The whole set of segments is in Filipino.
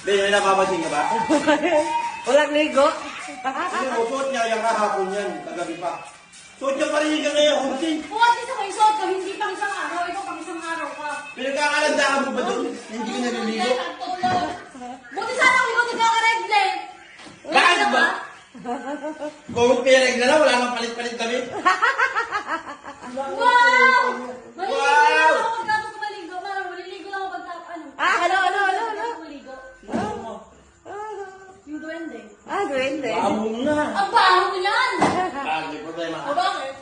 May napapansin ka ba? Walang ligo. Kasi suot niya yung kahapon yan, kagabi pa. Suot niya pa rin yung ngayon, kunti. Kung at least ako isuot ko, hindi pang isang araw, ito pang isang araw ka. Pinagkakalandaan mo ba doon? Hindi ka naliligo? Buti sana ako ikaw nagkakaregle. Bakit ba? Kung pinag na lang, wala nang palit-palit kami. Wow! Maliligo Wow! lang ako pagkatapos ko maligo. Maliligo lang ako pagkatapos, ano? Ano? Maligo. Yung duwende. Duwende. Bago mo na. Ang baho mo yan! May problema. O bakit?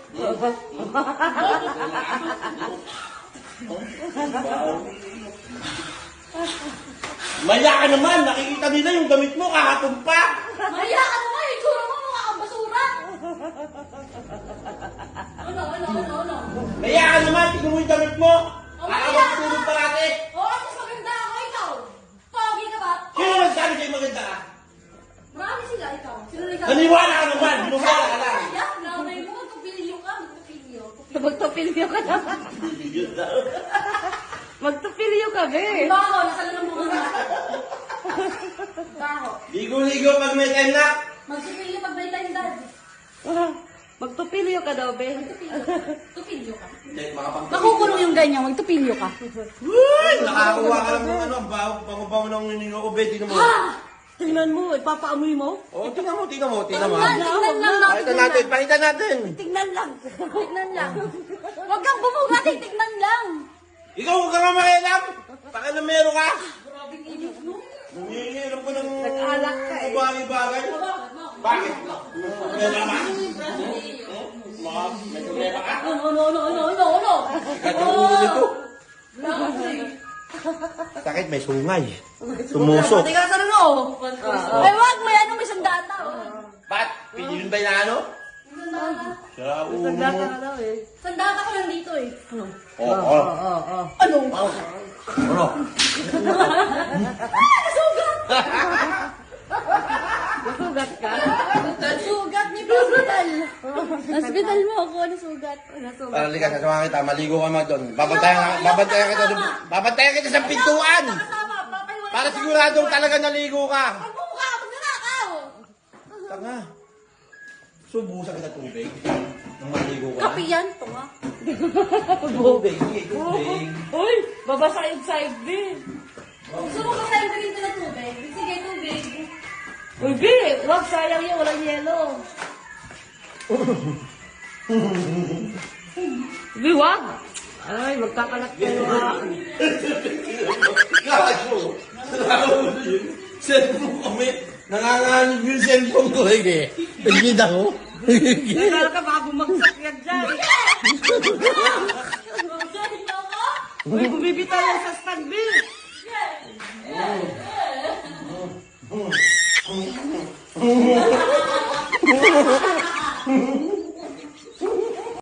Maya ka naman, nakikita nila yung damit mo kahapon pa. Maya ka naman, yung tsura mo mukha kang basura. Ano? Maya ka naman, tignan mo yung damit mo. Oh, maya Nakakawag ka. tulog parati. Oo, mas maganda ako, ikaw. Pogi ka ba? Sino nagsabi kayo maganda ka? Marami sila, ikaw. Sino nagsabi? Naniwala ka naman, naniwala ka lang. Kaya, nanay mo, magtupilyo ka, magtupilyo. Magtupilyo ka naman. Magtupilyo ka, be. Baho, nasa lang mo ka. Baho. Ligo-ligo pag may time na. Magsupilyo pag may time dad. Magtupilyo ka daw, be. Tupilyo ka. Hindi, makapang. Makukulong yung ganyan, magtupilyo ka. Uy! Nakakuha ka lang ng ano, bago ng niningo ko, be, tingnan mo. Tingnan mo, ipapaamoy mo. Oh, tingnan mo. Tingnan lang Pakita natin, pakita natin. Tingnan lang. Tignan lang. Huwag kang bumugati, tignan lang. Ikaw huwag ka nga makialam. Baka na meron ka. Grabing init, no? Nangihiram ko ng Nag-alak ka eh. bagay-bagay. Bakit? Problema ka? May problema ka? Ano? Sikat ang ulo nito. Sakit, may sungay. Tumusok. Pati ka sa ano? Ay, wag, may sandata. Ba't? Pinilin ba yung ano? Sa ulo. Nagdaka ka daw, eh. Sandata ko lang dito eh. Oo. Ano? Ano? Nasugat ka? Nasugat niyo sa hospital. Hospital mo ako, nasugat. Nasugat. Para likas, kasama kita, maligo ka mga doon. Babantayan kita sa pintuan. Kasama, papahiwalay. Para siguradong talaga naligo ka. Ang mukha, magnanakaw. Tanga. Subusan kita tubig. Nung maligo ka na. Kapi yan, to nga. Tubig, tubig. Uy, babasa inside din. Gusto mo ba tayo dito na tubig? Sige, tubig. Uy, be, wag, sayang yan, walang yelo. Be, wag. Ay, magkakalat kayo ha. Gago! Cellphone kami. Nanganganib yung cellphone ko eh. Pagkid ako. Nagkala ka, baka bumagsak yan dyan. Uy, bumibitaw yan sa stand, be.